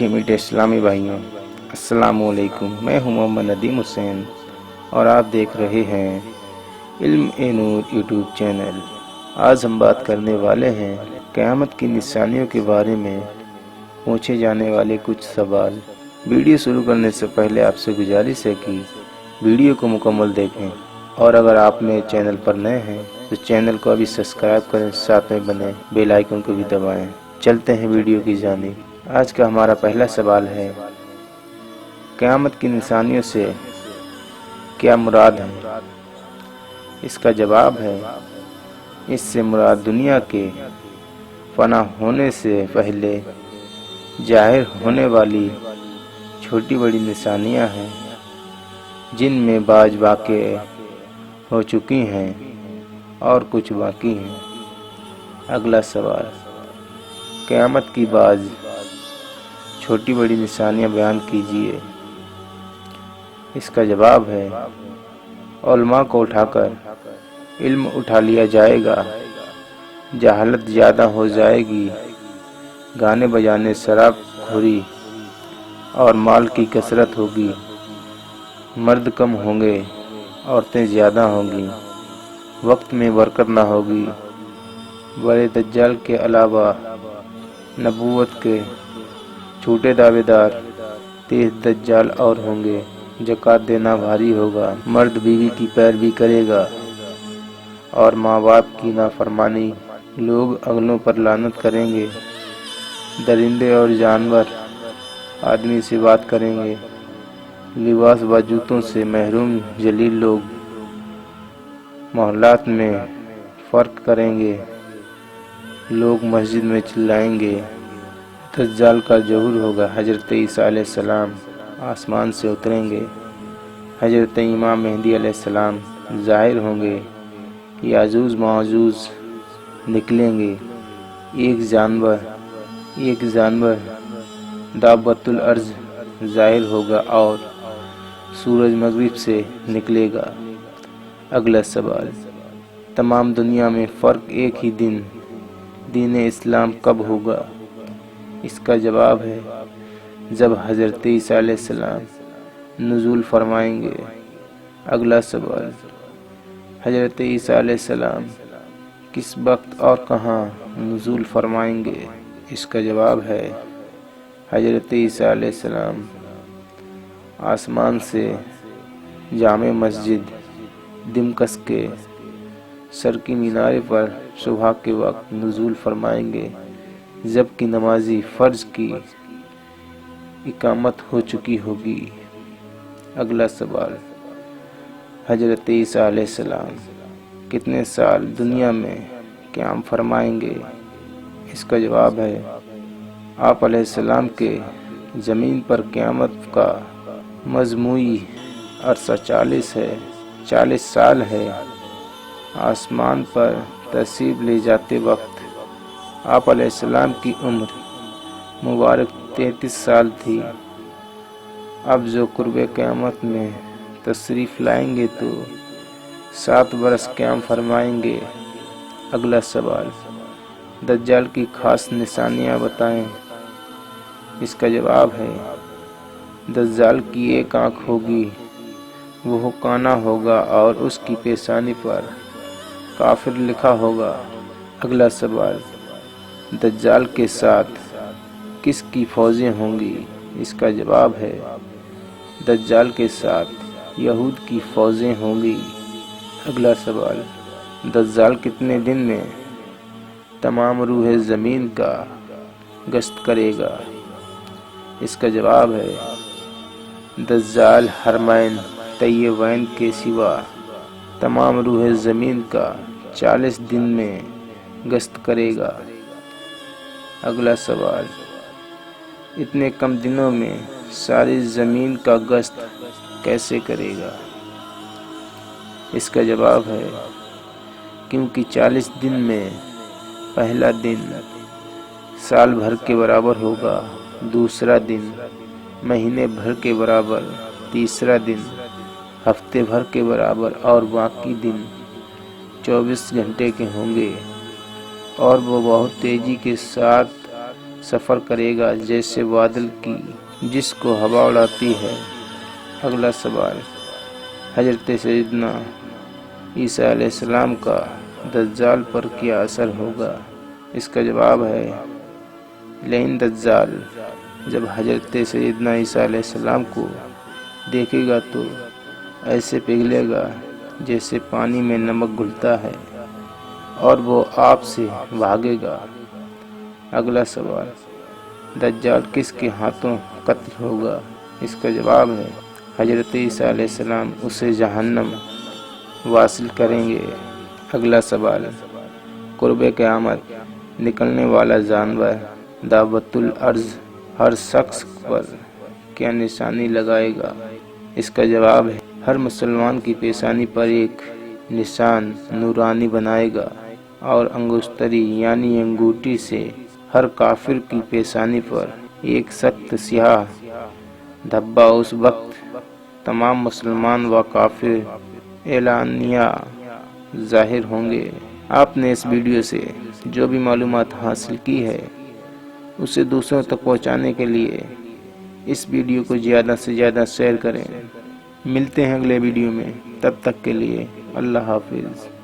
میٹھے میٹھے اسلامی بھائیوں، السلام علیکم۔ میں ہوں محمد ندیم حسین اور آپ دیکھ رہے ہیں علم نور یوٹیوب چینل۔ آج ہم بات کرنے والے ہیں قیامت کی نشانیوں کے بارے میں پوچھے جانے والے کچھ سوال۔ ویڈیو شروع کرنے سے پہلے آپ سے گزارش ہے کہ ویڈیو کو مکمل دیکھیں، اور اگر آپ میرے چینل پر نئے ہیں تو چینل کو ابھی سبسکرائب کریں، ساتھ میں بنے بیل آئیکن کو بھی دبائیں۔ چلتے ہیں ویڈیو کی جانب۔ آج کا ہمارا پہلا سوال ہے، قیامت کی نشانیوں سے کیا مراد ہے؟ اس کا جواب ہے، اس سے مراد دنیا کے فنا ہونے سے پہلے ظاہر ہونے والی چھوٹی بڑی نشانیاں ہیں، جن میں بعض واقع ہو چکی ہیں اور کچھ باقی ہیں۔ اگلا سوال، قیامت کی بعض چھوٹی بڑی نشانیاں بیان کیجیے۔ اس کا جواب ہے، علماء کو اٹھا کر علم اٹھا لیا جائے گا، جہالت زیادہ ہو جائے گی، گانے بجانے، شراب خوری اور مال کی کثرت ہوگی، مرد کم ہوں گے، عورتیں زیادہ ہوں گی، وقت میں برکت نہ ہوگی۔ بڑے دجال کے علاوہ نبوت کے چھوٹے دعوے دار 30 دجال اور ہوں گے۔ زکوٰۃ دینا بھاری ہوگا، مرد بیوی کی پیروی کرے گا اور ماں باپ کی نافرمانی، لوگ اگلوں پر لعنت کریں گے، درندے اور جانور آدمی سے بات کریں گے، لباس و جوتوں سے محروم ذلیل لوگ محلات میں فرق کریں گے، لوگ مسجد میں چلائیں گے۔ دجال کا ظہور ہوگا، حضرت عیسیٰ علیہ السلام آسمان سے اتریں گے، حضرت امام مہدی علیہ السلام ظاہر ہوں گے، یاجوج ماجوج نکلیں گے، ایک جانور دابۃ الارض ظاہر ہوگا اور سورج مغرب سے نکلے گا۔ اگلا سوال، تمام دنیا میں فرق ایک ہی دین اسلام کب ہوگا؟ اس کا جواب ہے، جب حضرت عیسیٰ علیہ السلام نزول فرمائیں گے۔ اگلا سوال، حضرت عیسیٰ علیہ السلام کس وقت اور کہاں نزول فرمائیں گے؟ اس کا جواب ہے، حضرت عیسیٰ علیہ السلام آسمان سے جامع مسجد دمشق کے شرقی مینارے پر صبح کے وقت نزول فرمائیں گے، جبکہ نمازی فرض کی اقامت ہو چکی ہوگی۔ اگلا سوال، حضرت عیسیٰ علیہ السلام کتنے سال دنیا میں قیام فرمائیں گے؟ اس کا جواب ہے، آپ علیہ السلام کے زمین پر قیامت کا مجموعی عرصہ 40 سال ہے۔ آسمان پر تشریف لے جاتے وقت آپ علیہ السلام کی عمر مبارک 33 سال تھی۔ اب جو قرب قیامت میں تشریف لائیں گے تو 7 برس قیام فرمائیں گے۔ اگلا سوال، دجال کی خاص نشانیاں بتائیں۔ اس کا جواب ہے، دجال کی ایک آنکھ ہوگی، وہ کانا ہوگا اور اس کی پیشانی پر کافر لکھا ہوگا۔ اگلا سوال، دجال کے ساتھ کس کی فوجیں ہوں گی؟ اس کا جواب ہے، دجال کے ساتھ یہود کی فوجیں ہوں گی۔ اگلا سوال، دجال کتنے دن میں تمام روح زمین کا گشت کرے گا؟ اس کا جواب ہے، دجال حرمین طیبین کے سوا تمام روح زمین کا 40 دن میں گشت کرے گا۔ اگلا سوال، اتنے کم دنوں میں ساری زمین کا گشت کیسے کرے گا؟ اس کا جواب ہے، کیونکہ 40 دن میں پہلا دن سال بھر کے برابر ہوگا، دوسرا دن مہینے بھر کے برابر، تیسرا دن ہفتے بھر کے برابر اور باقی دن 24 گھنٹے کے ہوں گے، اور وہ بہت تیزی کے ساتھ سفر کرے گا جیسے بادل کی جس کو ہوا اڑاتی ہے۔ اگلا سوال، حضرت سیدنا عیسیٰ علیہ السلام کا دجال پر کیا اثر ہوگا؟ اس کا جواب ہے لئن دجال جب حضرت سیدنا عیسیٰ علیہ السلام کو دیکھے گا تو ایسے پگھلے گا جیسے پانی میں نمک گھلتا ہے اور وہ آپ سے بھاگے گا۔ اگلا سوال، دجال کس کے ہاتھوں قتل ہوگا؟ اس کا جواب ہے حضرت عیسیٰ علیہ السلام اسے جہنم واصل کریں گے۔ اگلا سوال، قرب قیامت نکلنے والا جانور دعوت الارض ہر شخص پر کیا نشانی لگائے گا؟ اس کا جواب ہے ہر مسلمان کی پیشانی پر ایک نشان نورانی بنائے گا اور انگشتری یعنی انگوٹھی سے ہر کافر کی پیشانی پر ایک سخت سیاہ دھبا۔ اس وقت تمام مسلمان و کافر اعلانیہ ظاہر ہوں گے۔ آپ نے اس ویڈیو سے جو بھی معلومات حاصل کی ہے اسے دوسروں تک پہنچانے کے لیے اس ویڈیو کو زیادہ سے زیادہ شیئر کریں۔ ملتے ہیں اگلے ویڈیو میں، تب تک کے لیے اللہ حافظ۔